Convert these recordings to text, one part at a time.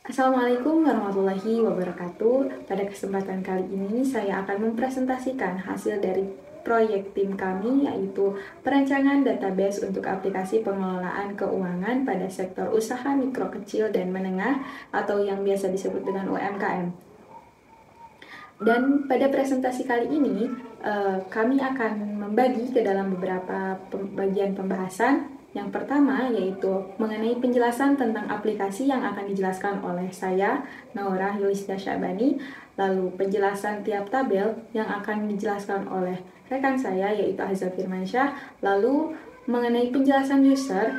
Assalamualaikum warahmatullahi wabarakatuh. Pada kesempatan kali ini saya akan mempresentasikan hasil dari proyek tim kami, yaitu perancangan database untuk aplikasi pengelolaan keuangan pada sektor usaha mikro kecil dan menengah atau yang biasa disebut dengan UMKM. Dan pada presentasi kali ini kami akan membagi ke dalam beberapa bagian pembahasan. Yang pertama yaitu mengenai penjelasan tentang aplikasi yang akan dijelaskan oleh saya, Naura Yulisda Syabani, lalu penjelasan tiap tabel yang akan dijelaskan oleh rekan saya yaitu Azza Firmansyah, lalu mengenai penjelasan user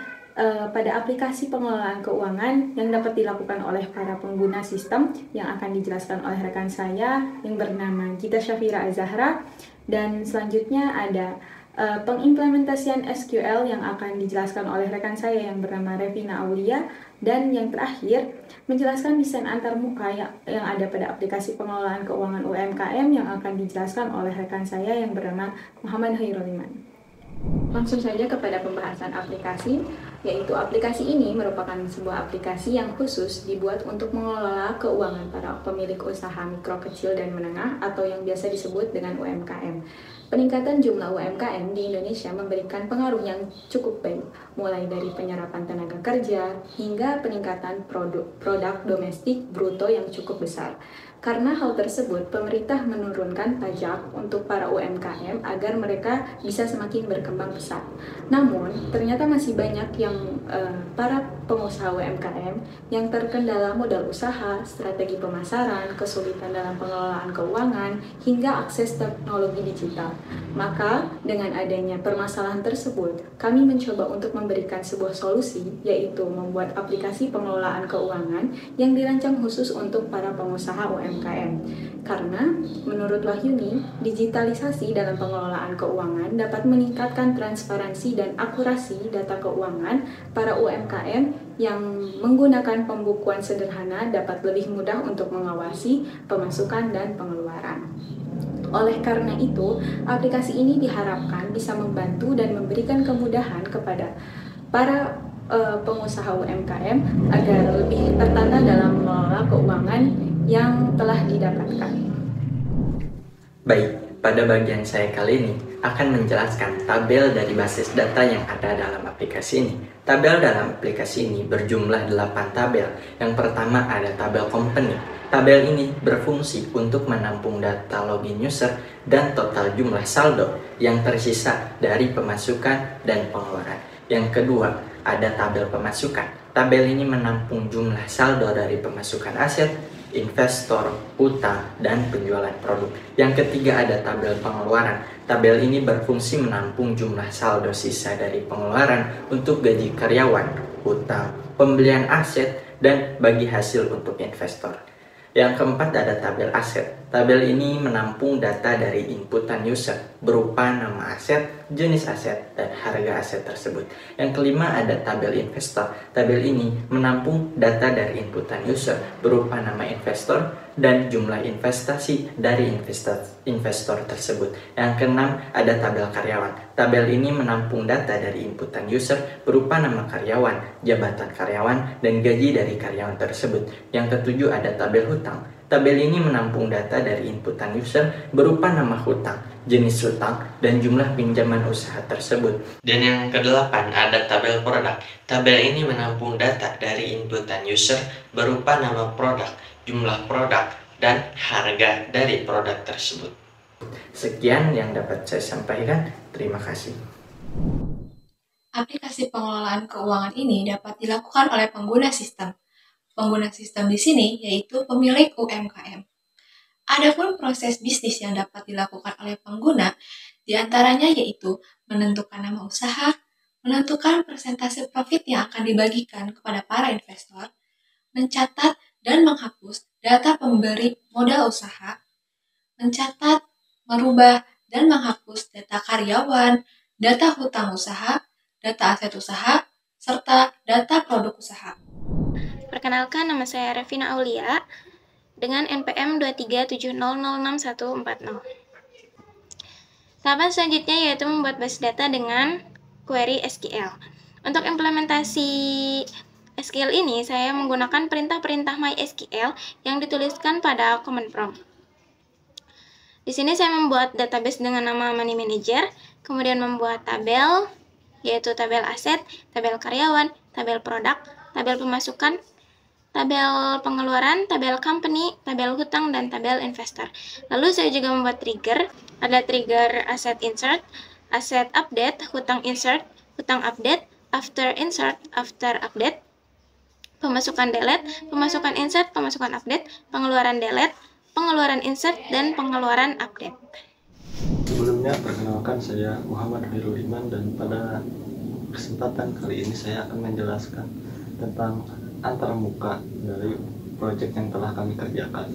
pada aplikasi pengelolaan keuangan yang dapat dilakukan oleh para pengguna sistem yang akan dijelaskan oleh rekan saya yang bernama Gita Syafira Azahra, dan selanjutnya ada pengimplementasian SQL yang akan dijelaskan oleh rekan saya yang bernama Revina Aulia, dan yang terakhir menjelaskan desain antarmuka yang ada pada aplikasi pengelolaan keuangan UMKM yang akan dijelaskan oleh rekan saya yang bernama Muhammad Hairul. Langsung saja kepada pembahasan aplikasi, yaitu aplikasi ini merupakan sebuah aplikasi yang khusus dibuat untuk mengelola keuangan para pemilik usaha mikro kecil dan menengah atau yang biasa disebut dengan UMKM. Peningkatan jumlah UMKM di Indonesia memberikan pengaruh yang cukup baik, mulai dari penyerapan tenaga kerja hingga peningkatan produk domestik bruto yang cukup besar. Karena hal tersebut, pemerintah menurunkan pajak untuk para UMKM agar mereka bisa semakin berkembang pesat. Namun, ternyata masih banyak yang para pengusaha UMKM yang terkendala modal usaha, strategi pemasaran, kesulitan dalam pengelolaan keuangan, hingga akses teknologi digital. Maka, dengan adanya permasalahan tersebut, kami mencoba untuk memberikan sebuah solusi, yaitu membuat aplikasi pengelolaan keuangan yang dirancang khusus untuk para pengusaha UMKM. Karena menurut Wahyuni, digitalisasi dalam pengelolaan keuangan dapat meningkatkan transparansi dan akurasi data keuangan para UMKM yang menggunakan pembukuan sederhana dapat lebih mudah untuk mengawasi pemasukan dan pengeluaran. Oleh karena itu, aplikasi ini diharapkan bisa membantu dan memberikan kemudahan kepada para pengusaha UMKM agar lebih tertata dalam mengelola keuangan yang telah didapatkan. Baik, pada bagian saya kali ini akan menjelaskan tabel dari basis data yang ada dalam aplikasi ini. Tabel dalam aplikasi ini berjumlah 8 tabel. Yang pertama ada tabel company. Tabel ini berfungsi untuk menampung data login user dan total jumlah saldo yang tersisa dari pemasukan dan pengeluaran. Yang kedua, ada tabel pemasukan. Tabel ini menampung jumlah saldo dari pemasukan aset, investor, utang, dan penjualan produk. Yang ketiga ada tabel pengeluaran. Tabel ini berfungsi menampung jumlah saldo sisa dari pengeluaran untuk gaji karyawan, utang, pembelian aset, dan bagi hasil untuk investor. Yang keempat ada tabel aset. Tabel ini menampung data dari inputan user berupa nama aset, jenis aset, dan harga aset tersebut. Yang kelima ada tabel investor. Tabel ini menampung data dari inputan user berupa nama investor dan jumlah investasi dari investor tersebut. Yang keenam ada tabel karyawan. Tabel ini menampung data dari inputan user berupa nama karyawan, jabatan karyawan, dan gaji dari karyawan tersebut. Yang ketujuh ada tabel hutang. Tabel ini menampung data dari inputan user berupa nama hutang, jenis hutang, dan jumlah pinjaman usaha tersebut. Dan yang kedelapan ada tabel produk. Tabel ini menampung data dari inputan user berupa nama produk, jumlah produk, dan harga dari produk tersebut. Sekian yang dapat saya sampaikan. Terima kasih. Aplikasi pengelolaan keuangan ini dapat dilakukan oleh pengguna sistem. Pengguna sistem di sini yaitu pemilik UMKM. Adapun proses bisnis yang dapat dilakukan oleh pengguna, diantaranya yaitu menentukan nama usaha, menentukan persentase profit yang akan dibagikan kepada para investor, mencatat dan menghapus data pemberi modal usaha, mencatat, merubah, dan menghapus data karyawan, data hutang usaha, data aset usaha, serta data produk usaha. Perkenalkan, nama saya Revina Aulia dengan NPM 237006140. Tahapan selanjutnya yaitu membuat basis data dengan query SQL. Untuk implementasi SQL ini saya menggunakan perintah-perintah MySQL yang dituliskan pada command prompt. Di sini saya membuat database dengan nama Money Manager, kemudian membuat tabel, yaitu tabel aset, tabel karyawan, tabel produk, tabel pemasukan, tabel pengeluaran, tabel company, tabel hutang, dan tabel investor. Lalu saya juga membuat trigger, ada trigger aset insert, aset update, hutang insert, hutang update, after insert, after update, pemasukan delete, pemasukan insert, pemasukan update, pengeluaran delete, pengeluaran insert, dan pengeluaran update. Sebelumnya, perkenalkan saya Muhammad Khairul Iman, dan pada kesempatan kali ini saya akan menjelaskan tentang antarmuka dari proyek yang telah kami kerjakan.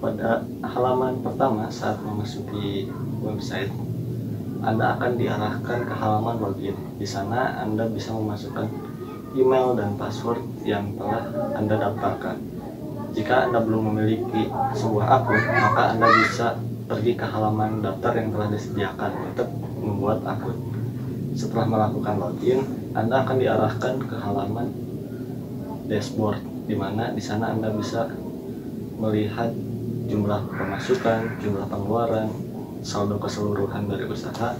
Pada halaman pertama saat memasuki website, Anda akan diarahkan ke halaman login. Di sana Anda bisa memasukkan email dan password yang telah Anda daftarkan. Jika Anda belum memiliki sebuah akun, maka Anda bisa pergi ke halaman daftar yang telah disediakan untuk membuat akun. Setelah melakukan login, Anda akan diarahkan ke halaman dashboard, di mana di sana Anda bisa melihat jumlah pemasukan, jumlah pengeluaran, saldo keseluruhan dari usaha,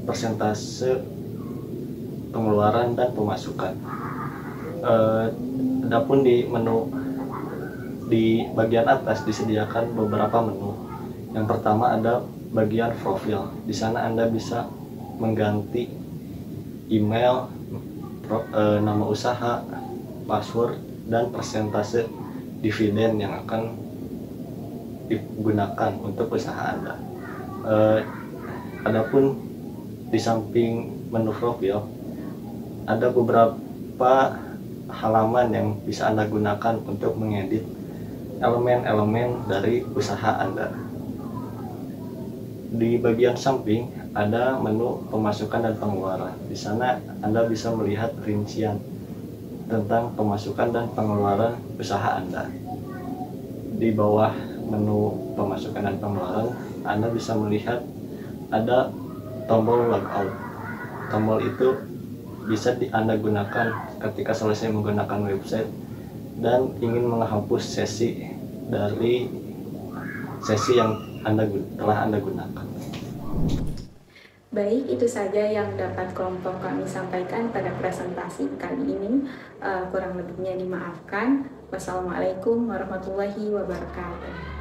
persentase pengeluaran dan pemasukan. Adapun di menu di bagian atas disediakan beberapa menu. Yang pertama ada bagian profil. Di sana Anda bisa mengganti email, nama usaha, password, dan persentase dividen yang akan digunakan untuk usaha Anda. Adapun di samping menu profil ada beberapa halaman yang bisa Anda gunakan untuk mengedit elemen-elemen dari usaha Anda. Di bagian samping ada menu pemasukan dan pengeluaran. Di sana Anda bisa melihat rincian tentang pemasukan dan pengeluaran usaha Anda. Di bawah menu pemasukan dan pengeluaran, Anda bisa melihat ada tombol logout. Tombol itu bisa Anda gunakan ketika selesai menggunakan website dan ingin menghapus sesi dari sesi yang telah Anda gunakan. Baik, itu saja yang dapat kelompok kami sampaikan pada presentasi kali ini. Kurang lebihnya dimaafkan. Wassalamualaikum warahmatullahi wabarakatuh.